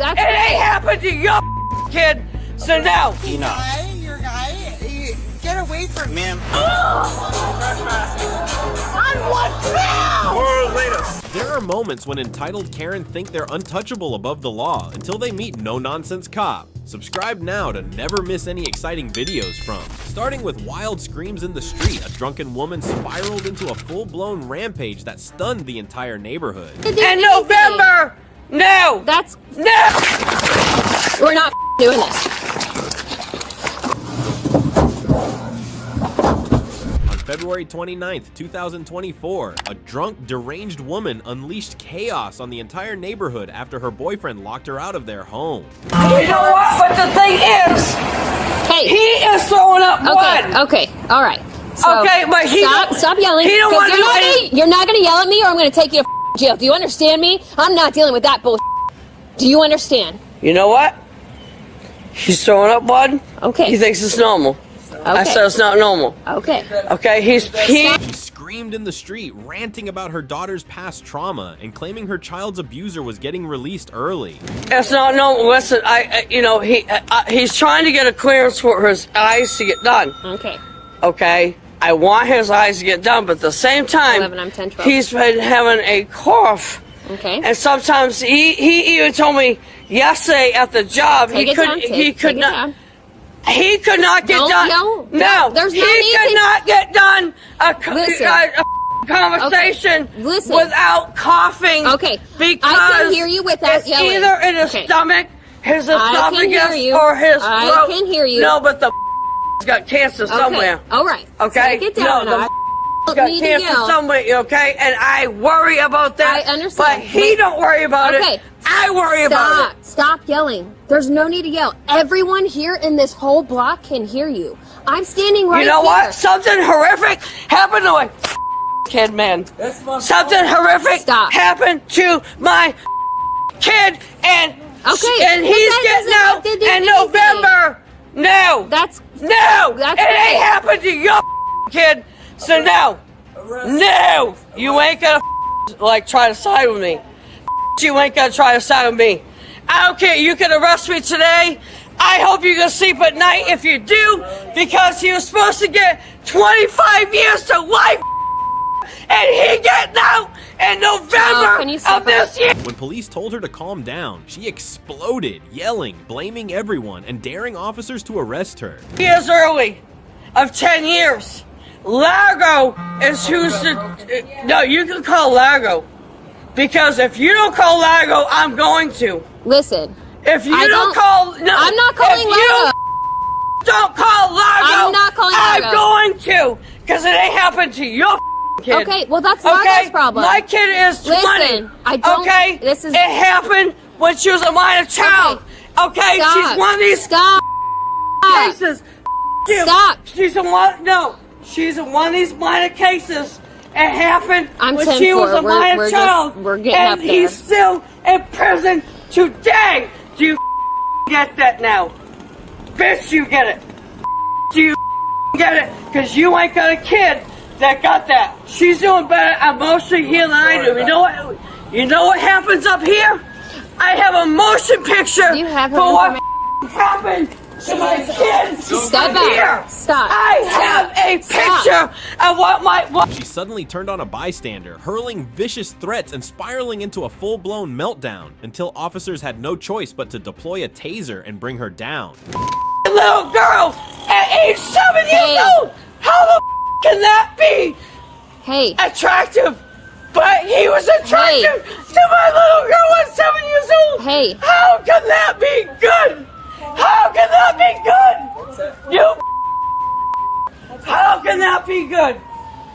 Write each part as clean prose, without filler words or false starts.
it ain't happened to your kid. So now, Your guy, get away from me. Ma'am. on what ground? There are moments when entitled Karen think they're untouchable above the law until they meet no-nonsense cop. Subscribe now to never miss any exciting videos from. Starting with wild screams in the street, a drunken woman spiraled into a full-blown rampage that stunned the entire neighborhood. And November, no. No. We're not doing this. On February 29th, 2024, a drunk, deranged woman unleashed chaos on the entire neighborhood after her boyfriend locked her out of their home. You know what? But the thing is, Hey. he is throwing up blood. Okay, all right. So, Okay, but he stop yelling. He don't 'cause want to do anything. you're not gonna yell at me, or I'm gonna take you to jail. Do you understand me? I'm not dealing with that bullshit. Do you understand? You know what? He's throwing up blood. Okay. He thinks it's normal. I said it's not normal. Okay. Okay, he She screamed in the street, ranting about her daughter's past trauma and claiming her child's abuser was getting released early. it's not normal. Listen, he's trying to get a clearance for his eyes to get done. Okay. Okay, I want his eyes to get done, but at the same time, 11, I'm 10, 12. he's been having a cough. Okay. And sometimes he even told me yesterday at the job Take he it could down, he take could it not down. he could not get Don't done. yell. No, There's no he need could to- not get done a Listen. conversation Okay, listen. without coughing. Okay, because I can hear you without it's yelling. either in his Okay. stomach, his I can hear esophagus, you. or his throat. I can hear you. No, but the he's got cancer somewhere. Okay. All right. Okay? Take it down. No, the I got don't need to cancer yell. somewhere, okay? And I worry about that. I understand. But he Wait. don't worry about Okay. it. I worry about it. Stop yelling. There's no need to yell. Everyone here in this whole block can hear you. I'm standing right You know here. what? Something horrific happened to my kid, man. Something horrific Stop. happened to my kid, and Okay, and but he's that getting doesn't out have to do in anything. November. No, That's no, that's it great. ain't happened to your kid. So no, you ain't gonna like try to side with me. You ain't gonna try to side with me. I don't care. You can arrest me today. I hope you can sleep at night if you do, because he was supposed to get 25 years to life, and he getting out in November can you of this year. When police told her to calm down, she exploded, yelling, blaming everyone, and daring officers to arrest her. Years early of 10 years. Largo is who's the... No, you can call Largo. Because if you don't call Largo, I'm going to. Listen. If you I don't call... No, I'm not calling if Largo. you don't call Largo, I'm not calling I'm Largo. going to. Because it ain't happened to your kid. Okay, well that's Largo's problem. My kid is 20. Listen, I don't. Okay? This is. It happened when she was a minor child. Okay? Stop. She's one of these Stop. cases. You. Stop. She's in one. No, she's in one of these minor cases. It happened I'm when 10-4. she was a minor We're child, we're getting and up there. he's still in prison today. Do you get that now, bitch? You get it? Do you get it? Because you ain't got a kid that got that. She's doing better emotionally here than I do. You know what? You know what happens up here? I have a motion picture Do you have her for what happened to my kids. Step up back. here. Stop. I have a picture of what She suddenly turned on a bystander, hurling vicious threats and spiraling into a full-blown meltdown until officers had no choice but to deploy a taser and bring her down. little girl at age 7 years old. How the can that be Hey. attractive? But he was attractive to my little girl at 7 years old. Hey. How can that be good? How can that be good? You. How can that be good?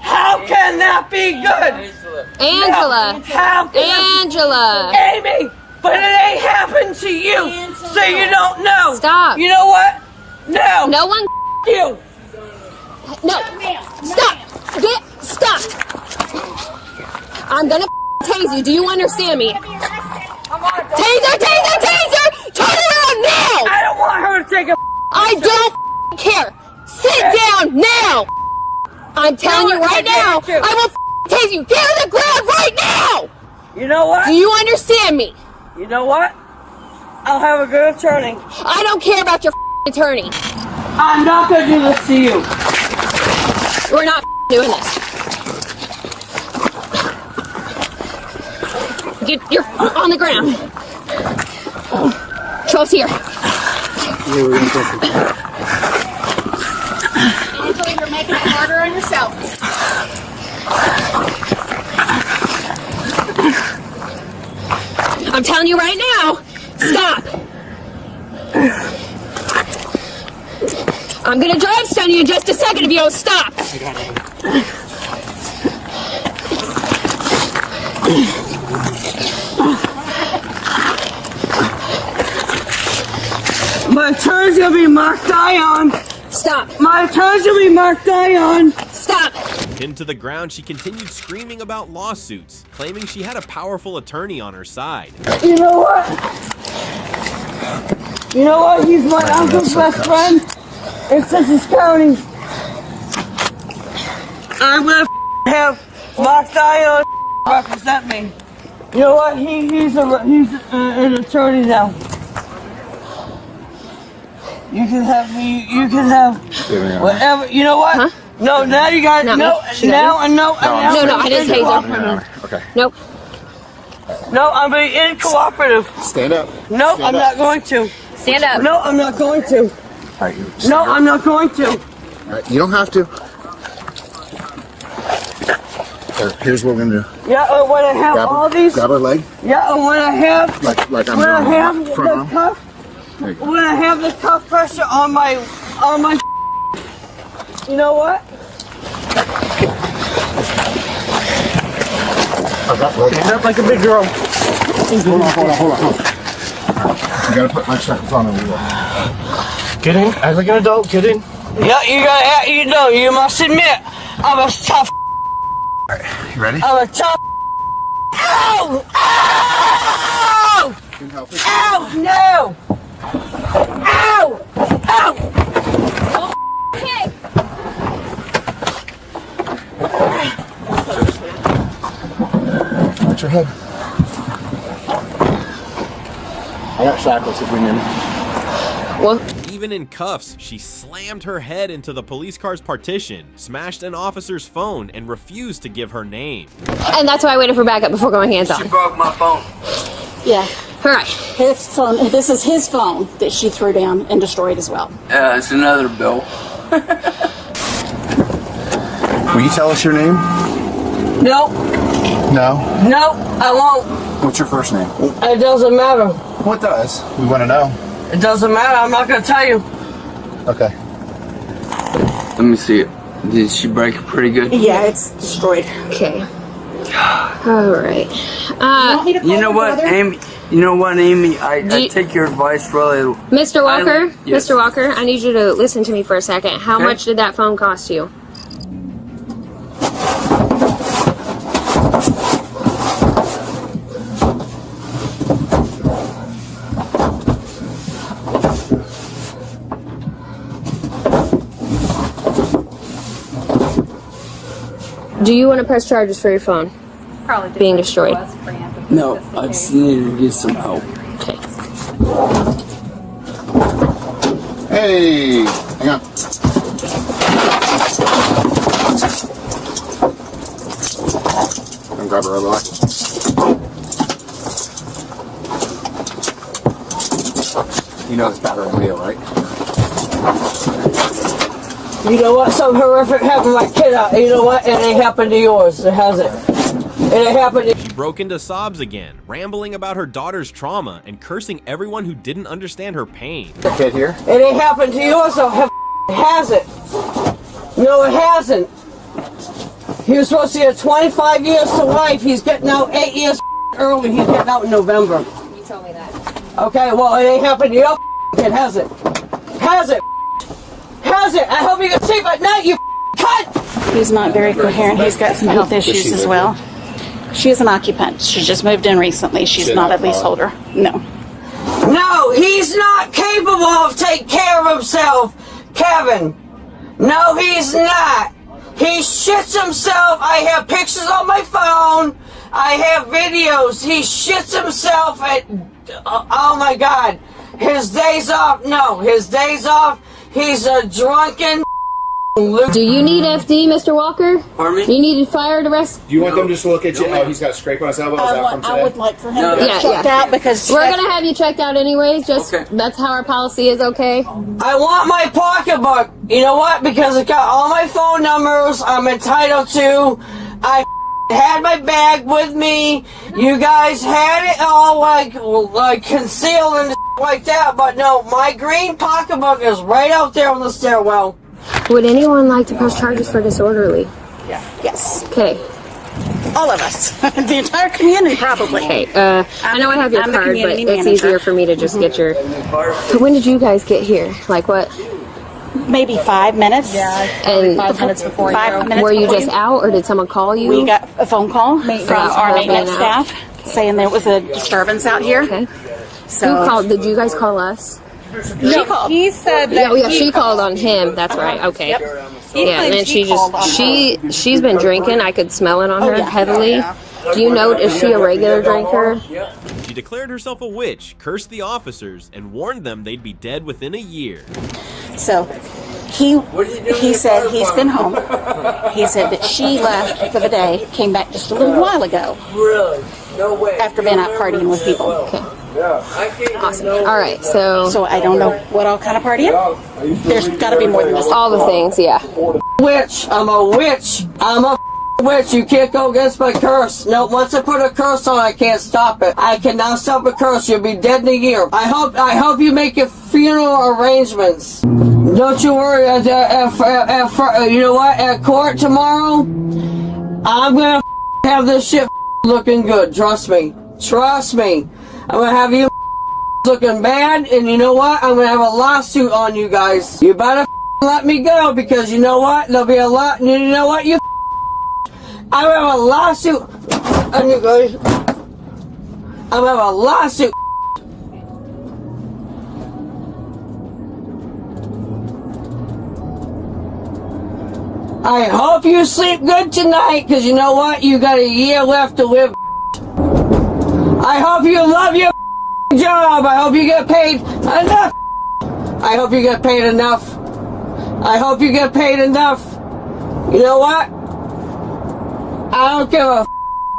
How can that be good? Angela. No. How can that Angela. be? Amy, but it ain't happened to you, so you don't know. Stop. You know what? No. No one. You. No. Stop. Stop. I'm gonna tase you. Do you understand me? Taser, taser, taser! Turn around now! I don't want her to take a. I don't care. Sit down now! I'm telling you right now, I will tase you. Get on the ground right now! You know what? Do you understand me? You know what? I'll have a good attorney. I don't care about your attorney. I'm not gonna do this to you. We're not doing this. You're on the ground. Troll's here. Angela, you're making it harder on yourself. I'm telling you right now, stop. I'm gonna drive stun you in just a second if you don't stop. My turn's gonna be marked Ion. Stop. My turn's gonna be marked Ion. Stop. Pinned to the ground, she continued screaming about lawsuits, claiming she had a powerful attorney on her side. You know what? You know what? He's my uncle's best friend in Sussex County. I'm gonna have Mark Dion represent me. You know what? He's an attorney now. You can have me. You can have whatever. You know what? Huh? No, now you got Not no. me. She got Now, No, I didn't taser. Okay. Nope. No, I'm being incooperative. Stand up. No, I'm not going to. Stand up. No, I'm not going to. All right, you No, I'm not going to. All right, you don't have to. Here's what we're gonna do. Yeah, when I have all these. Grab her leg. Yeah, and when I have. Like I'm When I doing have front the arm. cuff. There you go. When I have the cuff pressure on my. You know what? Stand up like a big girl. Hold on. You gotta put my shackles on and we will. Get in, act like an adult, get in. Yeah, you know, you must admit, I'm a tough. You ready? I'm a tough. Ow! Ow! Can you help us? Ow! No! Ow! Ow! Okay. Watch your head. I got shackles if we need them. Well, Even in cuffs, she slammed her head into the police car's partition, smashed an officer's phone, and refused to give her name. and that's why I waited for backup before going hands on. Broke my phone. Yeah. All right. His phone. This is his phone that she threw down and destroyed as well. Yeah, it's another bill. Will you tell us your name? No, No. I won't. What's your first name? It doesn't matter. What does? We want to know. It doesn't matter. I'm not gonna tell you. Okay. Let me see it. Did she break it pretty good? Yeah, it's destroyed. Okay. All right. You know what, Amy? You know what, Amy? I you- take your advice really. Mr. Walker, Yes. Mr. Walker, I need you to listen to me for a second. How Okay. much did that phone cost you? Do you want to press charges for your phone Probably being destroyed? No, I just needed to get some help. Okay. Hey, hang on. Come grab her other leg. You know it's battery wheel, right? You know what? Something horrific happened to my kid. You know what? It ain't happened to yours. It hasn't. It ain't happened to. She broke into sobs again, rambling about her daughter's trauma and cursing everyone who didn't understand her pain. The kid here? It ain't happened to yours, so it hasn't. No, it hasn't. He was supposed to get 25 years to life. He's getting out 8 years early. He's getting out in November. You told me that. Okay, well, it ain't happened to your kid, has it? Has it? Has it? I hope you can sleep at night, you cunt! He's not very coherent. He's got some health issues as well. She is an occupant. She just moved in recently. She's not a leaseholder. No. No, he's not capable of taking care of himself, Kevin. No, he's not. He shits himself. I have pictures on my phone. I have videos. He shits himself at, oh my God. His days off, no, his days off, he's a drunken Do you need FD, Mr. Walker? Pardon me? Do you need fire arrest? Do you want them just to look at you? Oh, he's got a scrape on his elbow. Is that from today? I would like for him No, to be yeah, checked yeah. out because We're gonna have you checked out anyways. Just that's how our policy is. Okay. I want my pocketbook. You know what? Because it got all my phone numbers I'm entitled to. I had my bag with me. You guys had it all like concealed and like that. But no, my green pocketbook is right out there on the stairwell. Would anyone like to press charges for disorderly? yes, Okay. all of us, the entire community probably. Okay. I know I have your I'm the card, but community it's manager. easier for me to just get your. So when did you guys get here? Like what? Maybe 5 minutes. And 5 minutes before. 5 minutes. were you before just out, or did someone call you? We got a phone call from our her maintenance being out. staff saying there was a disturbance out here. Okay. So Who called? Did you guys call us? she called. He said that. Yeah, she called on him. That's right. Okay. Yep. Yeah, and then she called on just she's been drinking. I could smell it on her yeah. heavily. Do you know, is she a regular drinker? She declared herself a witch, cursed the officers, and warned them they'd be dead within a year. So he said he's been home. He said that she left for the day, came back just a little while ago Really? No way. after being out partying with people. Awesome. All right, so So I don't know what all kind of partying. There's got to be more than this. all the things, yeah. Witch. I'm a witch. I'm a witch. You can't go against my curse. No, once I put a curse on, I can't stop it. I cannot stop a curse. You'll be dead in a year. I hope you make your funeral arrangements. Don't you worry. You know what? At court tomorrow, I'm gonna have this shit looking good. Trust me. Trust me. I'm gonna have you looking bad, and you know what? I'm gonna have a lawsuit on you guys. You better let me go, because you know what? There'll be a lot. You know what? I'm gonna have a lawsuit on you guys. I'm gonna have a lawsuit. I hope you sleep good tonight, because you know what? You got a year left to live. I hope you love your job. I hope you get paid enough. I hope you get paid enough. I hope you get paid enough. You know what? I don't give a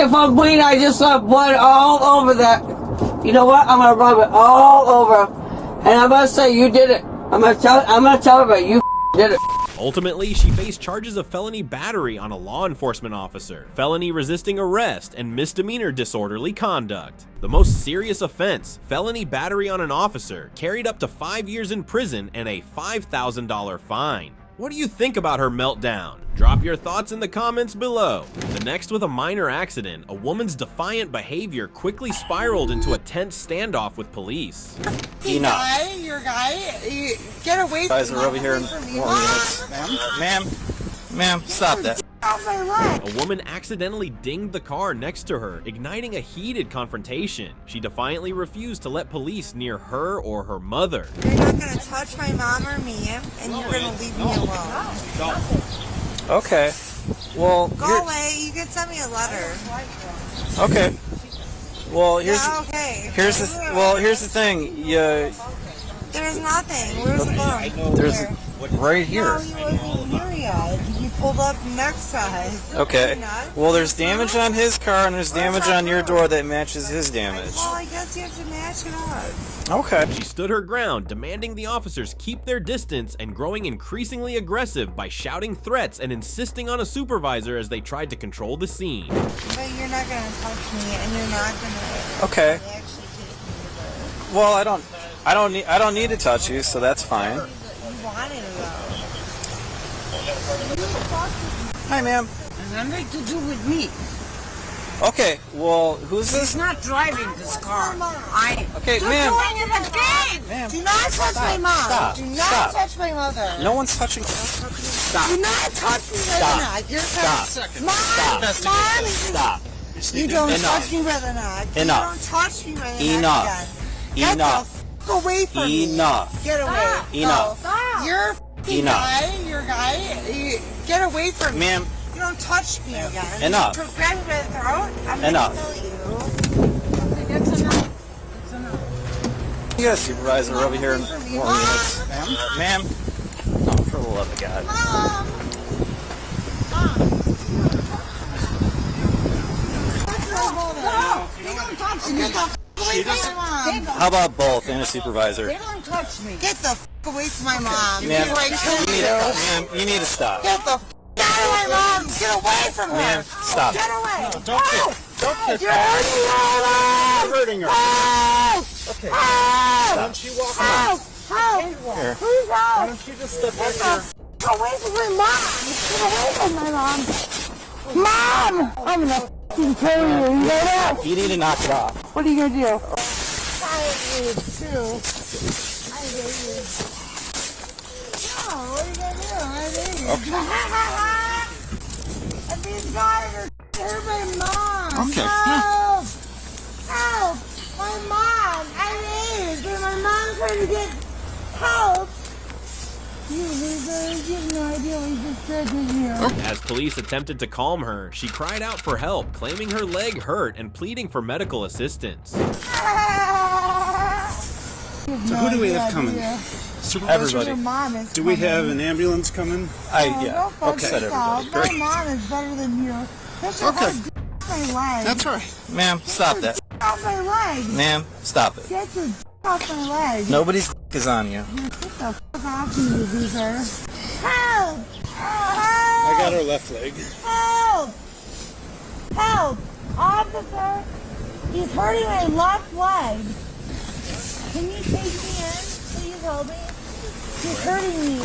if I'm bleeding. I just left blood all over that. You know what? I'm gonna rub it all over, and I'm gonna say you did it. I'm gonna tell everybody you did it. Ultimately, she faced charges of felony battery on a law enforcement officer, felony resisting arrest, and misdemeanor disorderly conduct. The most serious offense, felony battery on an officer, carried up to 5 years in prison and a $5,000 fine. What do you think about her meltdown? Drop your thoughts in the comments below. The next with a minor accident, a woman's defiant behavior quickly spiraled into a tense standoff with police. Your guy, you get away from me. Guys are over here in more units. Ma'am, stop that. A woman accidentally dinged the car next to her, igniting a heated confrontation. She defiantly refused to let police near her or her mother. You're not gonna touch my mom or me, and you're gonna leave me alone. Okay. Well, Go away. You can send me a letter. okay. Well, here's Okay. here's the thing. There's nothing. Where's the phone? There's right here. No, he wasn't here yet. He pulled up next to us. Okay. Well, there's damage on his car and there's damage on your door that matches his damage. Well, I guess you have to match it up. Okay. She stood her ground, demanding the officers keep their distance and growing increasingly aggressive by shouting threats and insisting on a supervisor as they tried to control the scene. But you're not gonna touch me, and you're not gonna Okay. actually take me. Well, I don't need to touch you, so that's fine. You wanted it though. Hi, ma'am. Nothing to do with me. Okay. Well, who's He's this? not driving this car. Okay, You're ma'am. doing it again. Ma'am. Do not touch my mom. Stop. Do not Stop. touch my mother. No one's touching. Do not touch me by the neck. You're Mom, Stop. you don't Enough. touch me by the neck. Enough. You don't touch me by the neck. Enough. Get Enough. the f away from me. Enough. Get away. Enough. You're a f***ing Enough. guy. You're a guy. Get away from me. Ma'am, You don't touch me again. Enough. You grab me by the throat. I'm Enough. gonna kill you. That's enough. You got a supervisor over here in 4 minutes. Ma'am? Oh, for the love of God. Mom. They don't touch me. Get the f away from my mom. How about both and a supervisor? They don't touch me. Get the f away from my mom. Ma'am, Before I kill you. ma'am, you need to stop. Get the f out of my mom. Get away from her. Ma'am, stop. Get away. Don't kick. Don't kick. You're hurting my mom. You're hurting her. Help. Okay. Help. Why don't you walk Help. Help. Here. Please Why help. don't you just step Get in the here? f away from my mom. Get away from my mom. Mom. I'm gonna f***ing kill you. You know that? You need to knock it off. What are you gonna do? I hate you too. I hate you. No, what are you gonna do? I hate you. And these guys are hurt my mom. Okay. Help! Help! My mom! I hate you. My mom's trying to get help. You losers, you have no idea what you just did to you. As police attempted to calm her, she cried out for help, claiming her leg hurt and pleading for medical assistance. So who do we have coming? Everybody. Your mom is Do we coming. have an ambulance coming? Yeah. Go fuck Said yourself. everybody. My mom is better than you. That's your Okay. whole my leg. That's right. Ma'am, stop that. Off my leg. Ma'am, stop it. Get your off my leg. Nobody's is on you. Get the fuck off me, you loser. Help! I Help! got her left leg. Help! Help! Officer! He's hurting my left leg. Can you take me in? Please help me. He's hurting me.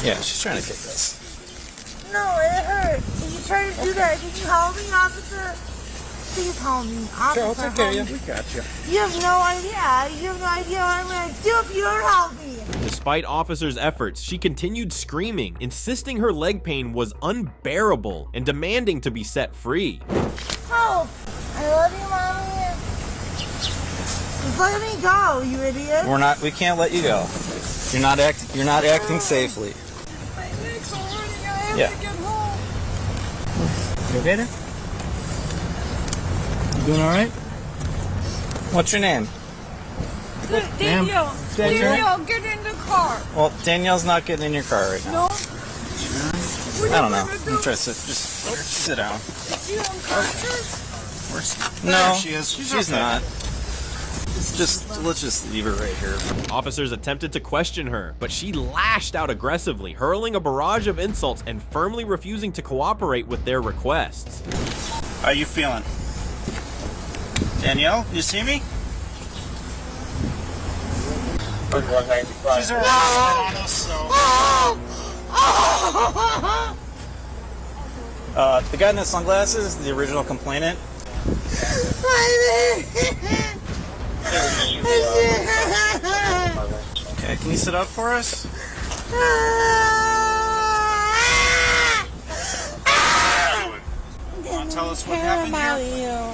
Yeah, she's trying to kick us. No, it hurts. Can you try to do that? Can you help me, officer? Please help me. Officer, I'll take care of help you. me. We got you. You have no idea. You have no idea what I'm going to do if you don't help me. Despite officers' efforts, she continued screaming, insisting her leg pain was unbearable and demanding to be set free. Help. I love you, Mommy. Just let me go, you idiot. We can't let you go. You're not acting safely. My leg's so hurting. I have Yeah. to get home. You okay there? You doing alright? What's your name? Danielle. Danielle, get in the car. Well, Danielle's not getting in your car right now. No. I don't know. I'm trying to just sit down. Is she unconscious? No, she is. she's not. Let's just leave her right here. Officers attempted to question her, but she lashed out aggressively, hurling a barrage of insults and firmly refusing to cooperate with their requests. How you feeling? Danielle, you see me? She's alright on us, so. The guy in the sunglasses, the original complainant. Okay, can you sit up for us? Want to tell us what Care happened about here? you.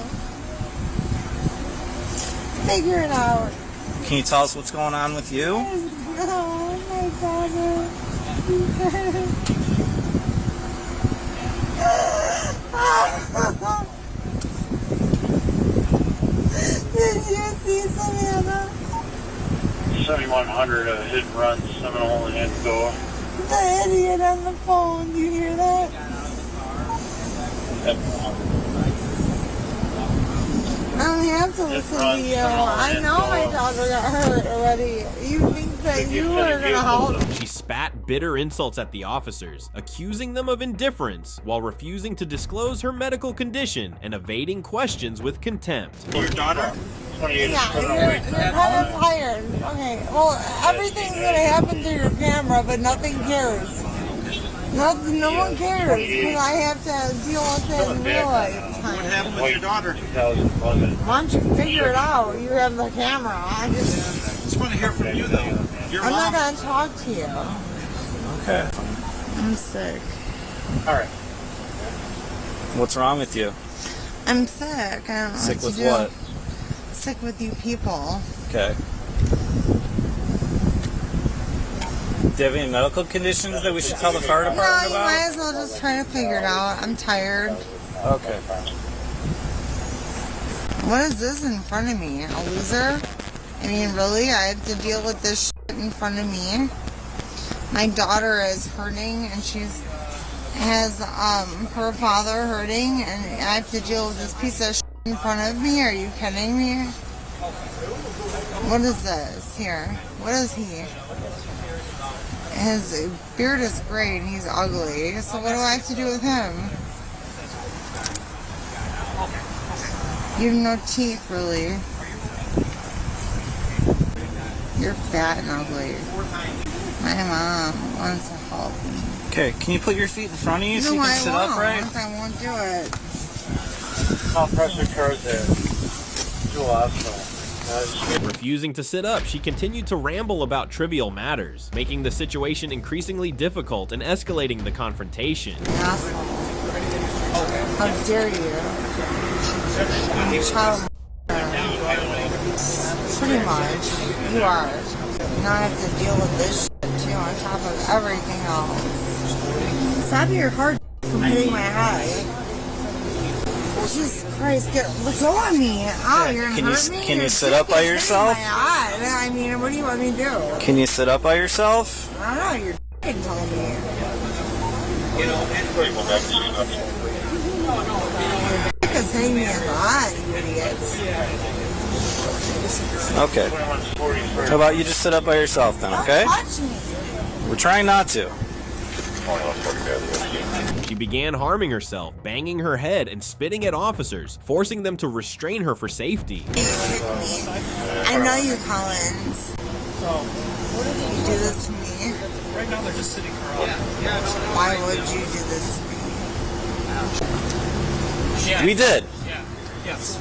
Figure it out. Can you tell us what's going on with you? Oh, my father. Did you see Savannah? 7100 hit and run, Seminole and Indigo. The idiot on the phone. Do you hear that? I don't have to listen to you. I know my daughter got hurt already. You think that you were gonna help? She spat bitter insults at the officers, accusing them of indifference while refusing to disclose her medical condition and evading questions with contempt. Your daughter? Yeah, you're kind of tired. Okay, well, everything's gonna happen through your camera, but nothing cares. No one cares because I have to deal with it in real life What time. happened with your daughter? Why don't you figure it out? You have the camera. I Just want to hear from you, though. Your I'm not mom. gonna talk to you. Okay. I'm sick. All right. What's wrong with you? I'm sick. I don't know Sick what with to do. what? Sick with you people. Okay. Do you have any medical conditions that we should tell the fire No, department you about? might as well just try to figure it out. I'm tired. Okay. What is this in front of me? A loser? I mean, really? I have to deal with this shit in front of me? My daughter is hurting and has her father hurting and I have to deal with this piece of shit in front of me? Are you kidding me? What is this here? What is he? His beard is great and he's ugly. So what do I have to do with him? You have no teeth, really. You're fat and ugly. My mom wants to help me. Okay, can you put your feet in front of you so you can sit upright? I won't do it. How pressure cars there? Refusing to sit up, she continued to ramble about trivial matters, making the situation increasingly difficult and escalating the confrontation. Asshole. How dare you? You child. Pretty much. You are. Now I have to deal with this shit too on top of everything else. Stop your heart from hitting my head. Jesus Christ, let go of me. Oh, you're gonna hurt me? Can you sit up by yourself? I mean, what do you want me to do? Can you sit up by yourself? I don't know, you're f***ing telling me. Because hitting me in the eye, you idiots. Okay. How about you just sit up by yourself then, okay? Don't touch me. We're trying not to. She began harming herself, banging her head and spitting at officers, forcing them to restrain her for safety. I know you, Collins. You do this to me. Right now they're just sitting her up. Why would you do this to me? We did. Yes.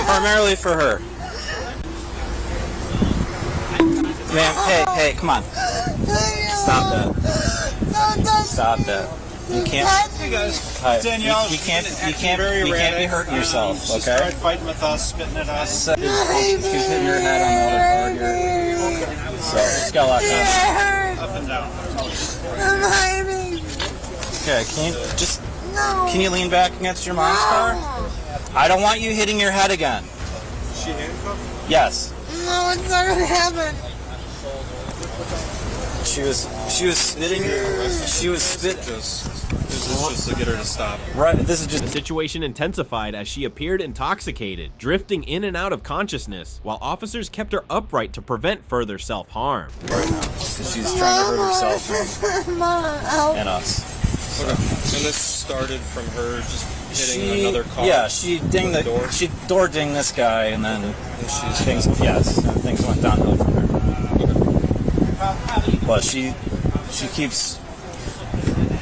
Primarily for her. Ma'am, hey, come on. Stop that. Stop that. You can't. Hey guys, Hi. Danielle. You can't be hurting yourself, She okay? started fighting with us, spitting at us. Keep hitting your head on the other part here. So, just got a lot done. Up and down. Okay, can you lean back against your mom's car? I don't want you hitting your head again. She handcuffed? Yes. No, it's not gonna happen. She was spitting. She was spitting. This is just to get her to stop. Right. This is just. The situation intensified as she appeared intoxicated, drifting in and out of consciousness, while officers kept her upright to prevent further self-harm. Right now, because she's trying to hurt herself and us. Okay. And this started from her just hitting another car. Yeah, she door dinged this guy, and then things went downhill from there. But she keeps.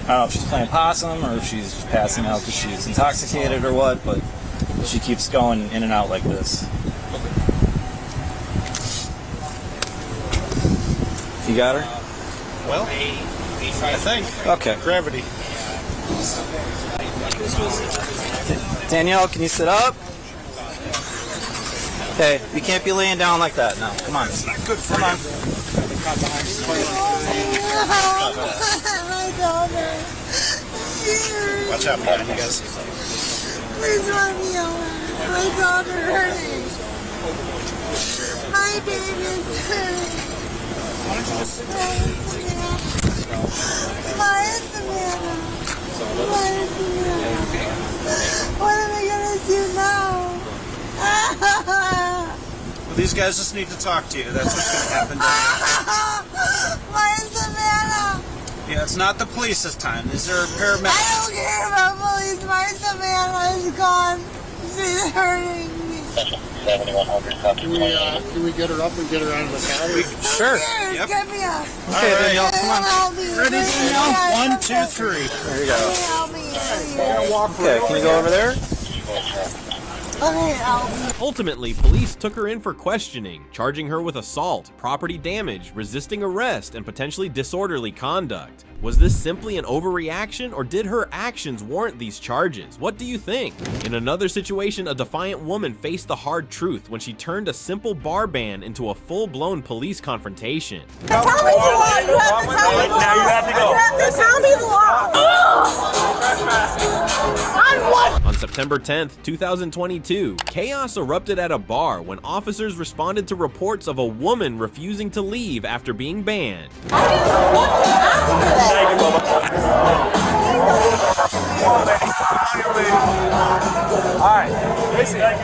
I don't know if she's playing possum or if she's passing out because she's intoxicated or what, but she keeps going in and out like this. You got her? Well, I think. Okay. Gravity. Danielle, can you sit up? Hey, you can't be laying down like that. No, come on. Good for Come on. My daughter. Watch out behind you guys. Please let me out. My daughter hurting. My baby's hurting. My Savannah. What am I gonna do now? Well, these guys just need to talk to you. That's what's going to happen. My Savannah. Yeah, it's not the police this time. These are paramedics. I don't care about police. My Savannah is gone. She's hurting me. 7100 copy. Can we get her up and get her out of the car? Sure. Yes, get me up. Okay, Danielle, come on. Help me. Ready, Danielle? 1, 2, 3. There you go. Help me. Okay, can you go over there? Okay, help me. Ultimately, police took her in for questioning, charging her with assault, property damage, resisting arrest, and potentially disorderly conduct. Was this simply an overreaction, or did her actions warrant these charges? What do you think? In another situation, a defiant woman faced the hard truth when she turned a simple bar ban into a full-blown police confrontation. Tell me the law. You have to tell me the law. Now you have to go. You have to tell me the law. On September 10th, 2022, chaos erupted at a bar when officers responded to reports of a woman refusing to leave after being banned. Alright, listen. Guys,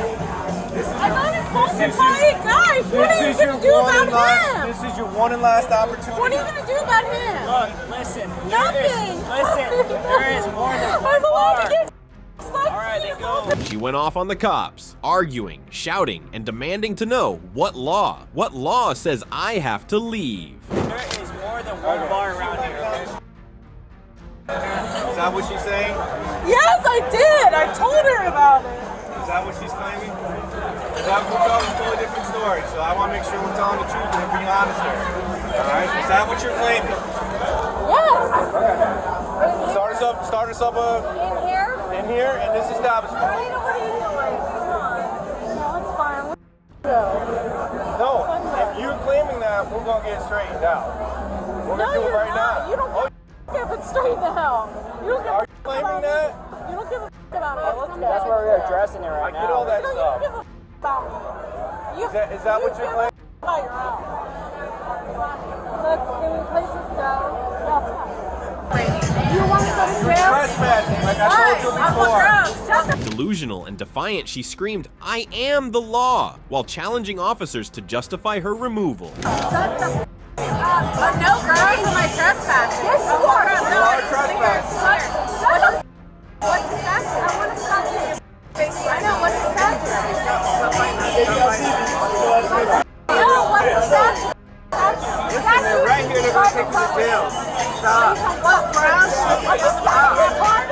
what are you going to do about him? This is your one and last opportunity. What are you going to do about him? Look, listen. Nothing. There is more than I'm allowed to get Alright, then go. She went off on the cops, arguing, shouting, and demanding to know what law says I have to leave. There is more than one bar around here, okay? Is that what she's saying? Yes, I did. I told her about it. Is that what she's claiming? Is that what we're telling a totally different story? So I want to make sure we're telling the truth and being honest here. Alright? Is that what you're claiming? Yes. Start us up In here? in here in this establishment. What are you doing? Come on. No, it's fine. No, if you're claiming that, we're going to get it straightened out. We're going to do it right now. You don't give it straight the hell. You don't give Are you claiming that? You don't give a about it. That's where we're addressing it right now. I get all that You stuff. don't give a about me. Is that what you're claiming? Oh, you're out. Look, can we places go? You want to go to jail? Trespassing, like I told you before. Shut the Delusional and defiant, she screamed, "I am the law," while challenging officers to justify her removal. no, girl, you my trespass. Yes, you are. You are trespassing. What's the statute? I want to stop you. I know, what's the statute? No, what's the statute? They're right here, they're going to take you to jail. Stop. What ground? Are you retarded? What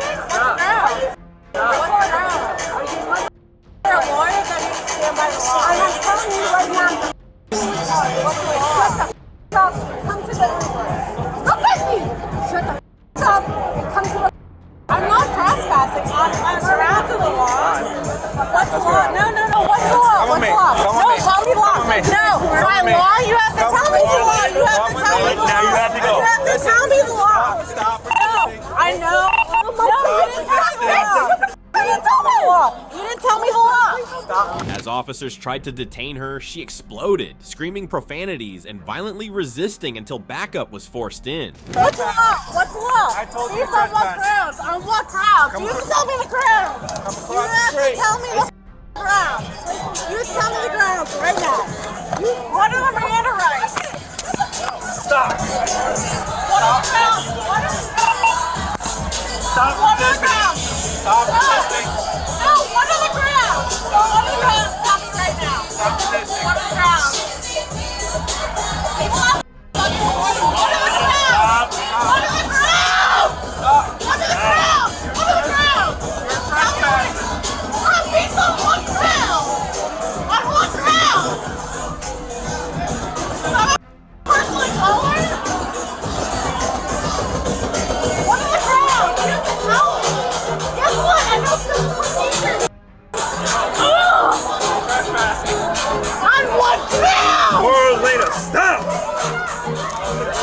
ground? What ground? Are you a lawyer that you stand by the law? I'm telling you right now. What's the law? Shut the up. Come to the... Look at me! Shut the up and come to the... I'm not trespassing. I'm around to the law. What's the law? No. What's the law? What's the law? No, tell me the law. No, my law. You have to tell me the law. You have to tell me the law. Now you have to go. You have to tell me the law. Stop. No, I know. No, you didn't tell me the law. You didn't tell me the law. You didn't tell me the law. Stop. As officers tried to detain her, she exploded, screaming profanities and violently resisting until backup was forced in. What's the law? What's the law? I told you Please on what grounds? On what grounds? You have to tell me the grounds. You have to tell me the grounds. You tell me the grounds right now. What are the Miranda rights? Stop. What are the grounds? What are the grounds? Stop What are the resisting. grounds? Stop resisting. No, what are the grounds? What are the grounds? Stop it right now. Stop resisting. What are the grounds? What are the grounds? What are the grounds? What are the grounds? What are the grounds? What are the grounds? You're trespassing. On what ground? On what ground? Personally colored? What are the grounds? You have to tell me. Guess what? I know some procedures. Trespassing. On what ground? World leader, stop.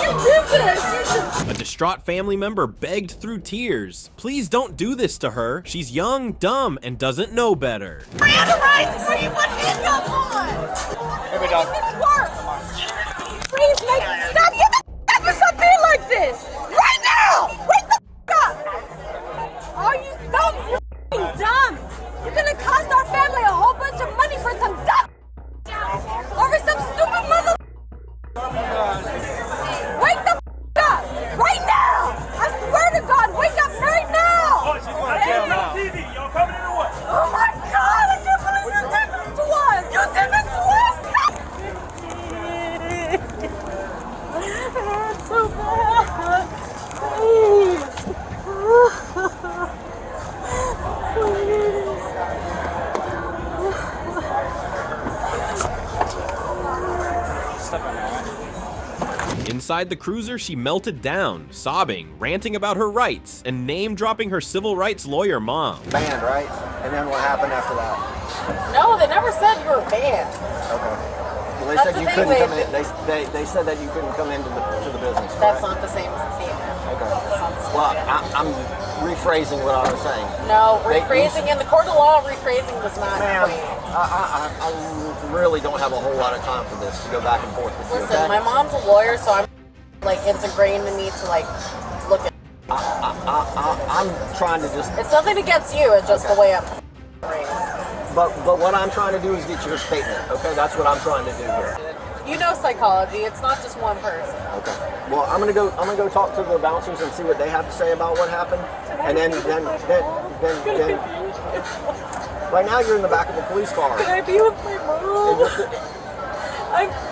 You did this. A distraught family member begged through tears, "Please don't do this to her. She's young, dumb, and doesn't know better." Miranda rights. What do you put handcuffs on? Hey, dog. Make this work. Please make stop. Get the f up and stop being like this. Right now. Wake the f up. Are you dumb? You're f***ing dumb. You're gonna cost our family a whole bunch of money for some dumb over some stupid mother. Wake the f up right now. I swear to God, wake up right now. She's going to jail now. TV, y'all coming in or what? Oh my God, I can't believe you did this to us. You did this to us. It's so bad. Please. Inside the cruiser, she melted down, sobbing, ranting about her rights, and name-dropping her civil rights lawyer mom. Banned, right? And then what happened after that? No, they never said you were banned. Okay. Well, they That's said the you thing couldn't come with- in. They said that you couldn't come into the business. That's right? not the same statement. Okay. Well, I'm rephrasing what I was saying. No, rephrasing in the court of law, rephrasing does not. Ma'am, I really don't have a whole lot of time for this to go back and forth with you. Listen, Okay? my mom's a lawyer, so I'm like it's ingrained in me to like look at. I'm trying to just. It's nothing against you. It's just the way I'm raised. But what I'm trying to do is get your statement. Okay, that's what I'm trying to do here. You know psychology. It's not just one person. Okay. Well, I'm gonna go talk to the bouncers and see what they have to say about what happened, and then right now you're in the back of the police car. Can I be with my mom?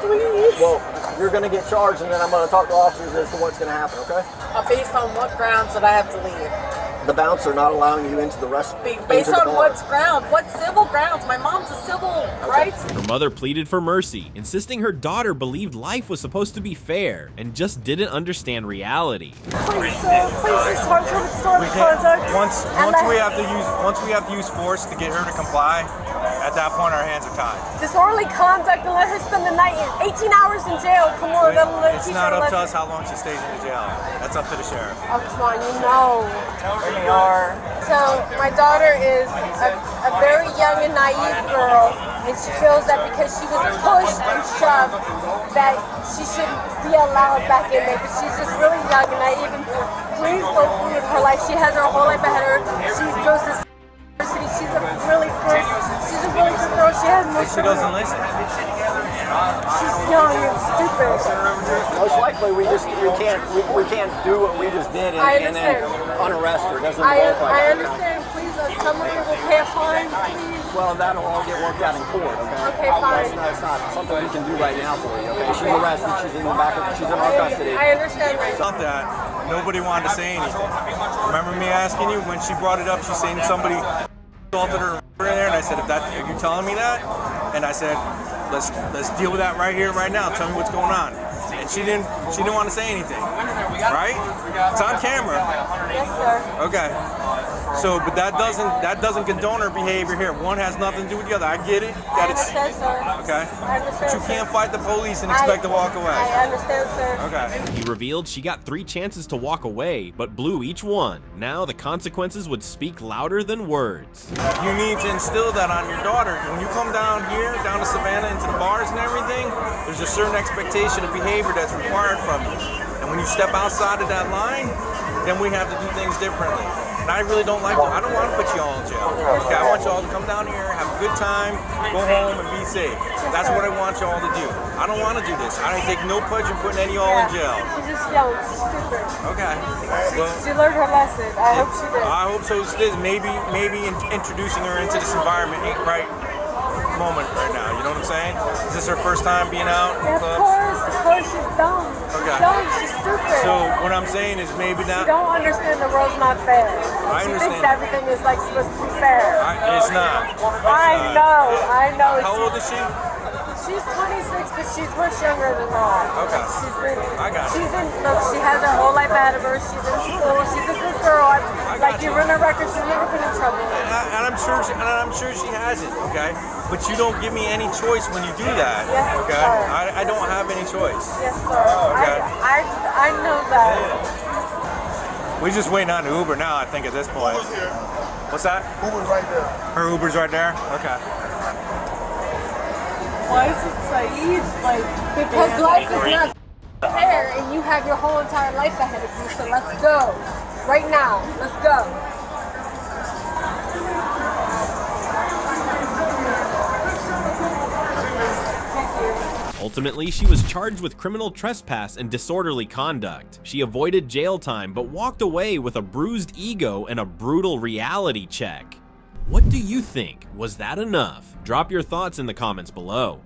Please. Well, you're gonna get charged, and then I'm gonna talk to officers as to what's gonna happen. Okay? Based on what grounds did I have to leave? The bouncer not allowing you into the restaurant. Based on what grounds? What civil grounds? My mom's a civil rights. Her mother pleaded for mercy, insisting her daughter believed life was supposed to be fair and just didn't understand reality. Once we have to use force to get her to comply, at that point our hands are tied. Disorderly conduct and let her spend the night in 18 hours in jail. Come on, It's not up to us how long she stays in the jail. That's up to the sheriff. Oh, come on, you know. They are. So, my daughter is a very young and naive girl, and she feels that because she was pushed and shoved, that she shouldn't be allowed back in there. But she's just really young and naive, and please don't ruin her life. She has her whole life ahead of her. She goes to university. She's a really good girl. She has no. She doesn't listen. She's young and stupid. Most likely, we can't do what we just did and then unarrest her. Doesn't work like that. I understand. Please, somebody will pay a fine, please. Well, that'll all get worked out in court. Okay. Okay, fine. That's not something we can do right now for you. Okay. She's arrested. She's in the back. She's in our custody. I understand. About that, nobody wanted to say anything. Remember me asking you when she brought it up? She's saying somebody assaulted her in there, and I said, "Are you telling me that?" And I said, "Let's deal with that right here, right now. Tell me what's going on." And she didn't want to say anything. Right? It's on camera. Yes, sir. Okay. So, but that doesn't condone her behavior here. One has nothing to do with the other. I get it. I understand, sir. Okay. I understand. But you can't fight the police and expect to walk away. I understand, sir. Okay. He revealed she got 3 chances to walk away, but blew each one. Now the consequences would speak louder than words. You need to instill that on your daughter. When you come down here, down to Savannah, into the bars and everything, there's a certain expectation of behavior that's required from you. And when you step outside of that line, then we have to do things differently. And I really don't like to, I don't want to put you all in jail. Okay, I want you all to come down here, have a good time, go home and be safe. That's what I want you all to do. I don't want to do this. I don't take no pleasure in putting any of y'all in jail. She's just young. She's stupid. Okay. Well, She learned her lesson. I hope she did. I hope so. Maybe introducing her into this environment ain't right moment right now. You know what I'm saying? Is this her first time being out in Of clubs? course, she's dumb. Okay. She's dumb. She's stupid. So what I'm saying is maybe She not. don't understand the world's not fair. I She understand. thinks everything is like supposed to be fair. It's not. I know. How old is she? She's 26, but she's much younger than that. Okay. She's really. I got it. Look, she has her whole life ahead of her. She's in school. She's a good girl. Like you run her record, she's never been in trouble. And I'm sure she hasn't. Okay. But you don't give me any choice when you do that. Yes, okay. sir. I don't have any choice. Yes, sir. Okay. I know that. We're just waiting on the Uber now. I think at this point. What's that? Uber's right there. Her Uber's right there. Okay. Why is it Saeed? Because life is not fair, and you have your whole entire life ahead of you. So let's go. Right now. Let's go. Ultimately, she was charged with criminal trespass and disorderly conduct. She avoided jail time, but walked away with a bruised ego and a brutal reality check. What do you think? Was that enough? Drop your thoughts in the comments below.